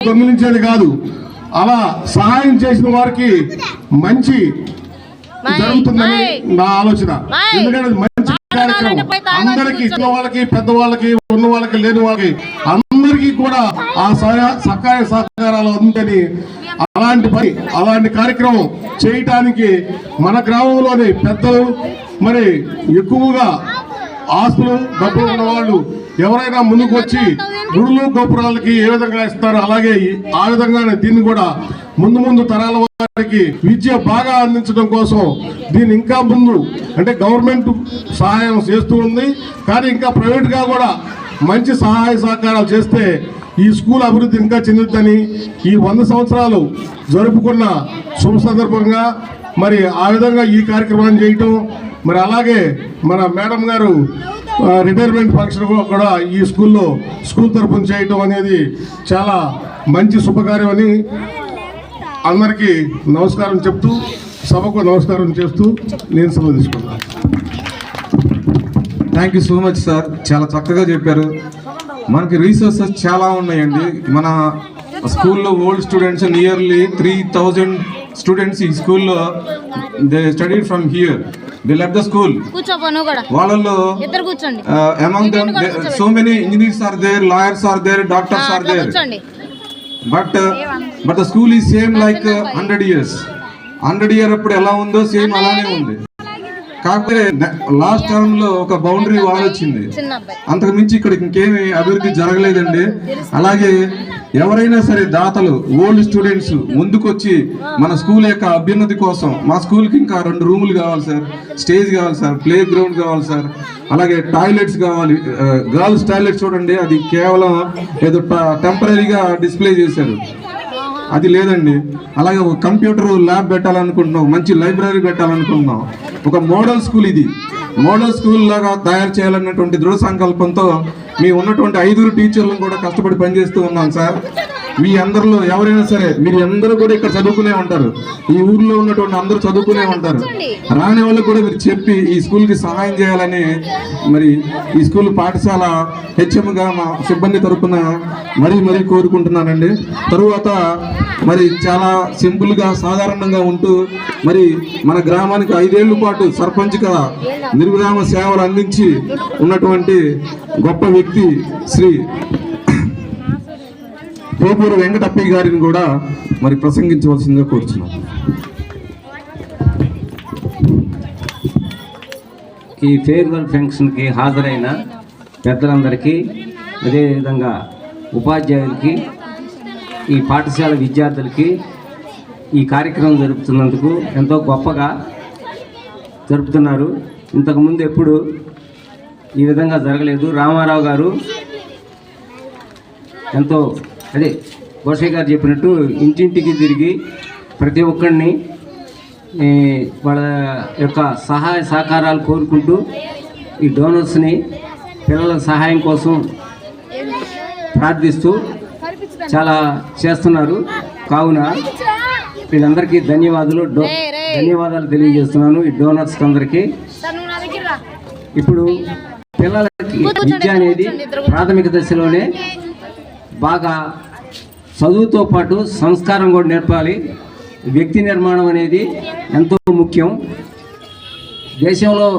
దొంగిలించేది కాదు. అలా సహాయం చేసిన వారికి మంచి జరుగుతుందని నా ఆలోచన. ఎందుకంటే మంచి కార్యక్రమం అందరికీ, చిన్న వాళ్ళకి, పెద్దవాళ్ళకి, ఉన్న వాళ్ళకి, లేని వాళ్ళకి అందరికీ కూడా ఆ సహాయ సహకారాలు ఉందని అలాంటి కార్యక్రమం చేయటానికి మన గ్రామంలోని పెద్దలు మరి ఎక్కువగా ఆస్తులు డబ్బులు ఉన్న వాళ్ళు ఎవరైనా ముందుకు వచ్చి గుడులు గోపురాలకి ఏ విధంగా ఇస్తారో అలాగే ఆ విధంగానే దీన్ని కూడా ముందు తరాల వారికి విద్య బాగా అందించడం కోసం దీన్ని ఇంకా ముందు అంటే గవర్నమెంట్ సహాయం చేస్తూ ఉంది. కానీ ఇంకా ప్రైవేట్ గా కూడా మంచి సహాయ సహకారాలు చేస్తే ఈ స్కూల్ అభివృద్ధి ఇంకా చెందుతుందని ఈ 100 సంవత్సరాలు జరుపుకున్న శుభ సందర్భంగా మరి ఆ విధంగా ఈ కార్యక్రమాన్ని చేయటం, మరి అలాగే మన మేడం గారు రిటైర్మెంట్ ఫంక్షన్ కూడా ఈ స్కూల్ తరఫున చేయటం అనేది చాలా మంచి శుభకార్యం అని అందరికీ నమస్కారం చెప్తూ, సభకు నమస్కారం చేస్తూ నేను సెలవు తీసుకున్నాను. Thank you so much sir, చాలా చక్కగా చెప్పారు. మనకి రీసోర్సెస్ చాలా ఉన్నాయండి. మన స్కూల్లో ఓల్డ్ స్టూడెంట్స్ నియర్లీ 3000 స్టూడెంట్స్ ఈ స్కూల్లో they studied from here. They left the school. వాళ్ళలో among them so many engineers are there, lawyers are there, doctors are there. But the school is same like 100 years. 100 year అప్పుడు ఎలా ఉందో same అలానే ఉంది. కాకపోతే last term లో ఒక boundary wall వచ్చింది, అంతకు మించి ఇక్కడ ఇంకేమి అభివృద్ధి జరగలేదండి. అలాగే ఎవరైనా సరే దాతలు, ఓల్డ్ స్టూడెంట్స్ ముందుకొచ్చి మన స్కూల్ యొక్క అభ్యున్నతి కోసం, మా స్కూల్కి ఇంకా 2 రూములు కావాలి సార్, స్టేజ్ కావాలి సార్, ప్లే గ్రౌండ్ కావాలి సార్, అలాగే టాయిలెట్స్ కావాలి. గర్ల్స్ టాయిలెట్ చూడండి, అది కేవలం ఏదో టెంపరీగా డిస్ప్లే చేశారు, అది లేదండి. అలాగే ఒక కంప్యూటర్ ల్యాబ్ పెట్టాలనుకుంటున్నాం, మంచి లైబ్రరీ పెట్టాలనుకుంటున్నాం. ఒక మోడల్ స్కూల్, ఇది మోడల్ స్కూల్ లాగా తయారు చేయాలన్నటువంటి దృఢ సంకల్పంతో మీ ఉన్నటువంటి 5 టీచర్లను కూడా కష్టపడి పనిచేస్తూ ఉన్నాం సార్. మీ అందరిలో ఎవరైనా సరే, మీరు అందరూ కూడా ఇక్కడ చదువుకునే ఉంటారు, ఈ ఊర్లో ఉన్నటువంటి అందరూ చదువుకునే ఉంటారు. రాని వాళ్ళకు కూడా మీరు చెప్పి ఈ స్కూల్కి సహాయం చేయాలని మరి ఈ స్కూల్ పాఠశాల హెచ్ఎంగా మా సిబ్బంది తరఫున మరీ కోరుకుంటున్నానండి. తరువాత మరి చాలా సింపుల్గా సాధారణంగా ఉంటూ మరి మన గ్రామానికి 5 ఏళ్ల పాటు సర్పంచ్గా నిర్విరామ సేవలు అందించి ఉన్నటువంటి గొప్ప వ్యక్తి శ్రీ పోపూరు వెంకటప్పయ్య గారిని కూడా మరి ప్రసంగించవలసిందిగా కోరుచున్నాం. ఈ ఫేర్వెల్ ఫంక్షన్కి హాజరైన పెద్దలందరికీ, అదేవిధంగా ఉపాధ్యాయులకి, ఈ పాఠశాల విద్యార్థులకి ఈ కార్యక్రమం జరుపుతున్నందుకు ఎంతో గొప్పగా జరుపుతున్నారు. ఇంతకుముందు ఎప్పుడు ఈ విధంగా జరగలేదు. రామారావు గారు ఎంతో గోషయ్య గారు చెప్పినట్టు ఇంటింటికి తిరిగి ప్రతి ఒక్కరిని వాళ్ళ యొక్క సహాయ సహకారాలు కోరుకుంటూ ఈ డోనర్స్ని పిల్లల సహాయం కోసం ప్రార్థిస్తూ చాలా చేస్తున్నారు. కావున వీళ్ళందరికీ ధన్యవాదాలు తెలియజేస్తున్నాను, ఈ డోనర్స్ అందరికీ. ఇప్పుడు పిల్లలకి విద్య అనేది ప్రాథమిక దశలోనే బాగా చదువుతో పాటు సంస్కారం కూడా నేర్పాలి. వ్యక్తి నిర్మాణం అనేది ఎంతో ముఖ్యం. దేశంలో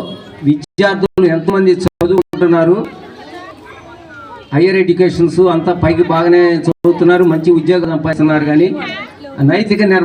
విద్యార్థులు ఎంతమంది చదువుకుంటున్నారు, హయ్యర్ ఎడ్యుకేషన్స్ అంతా పైకి బాగానే చదువుతున్నారు, మంచి ఉద్యోగం సంపాదిస్తున్నారు, కానీ నైతిక నిర్మాణం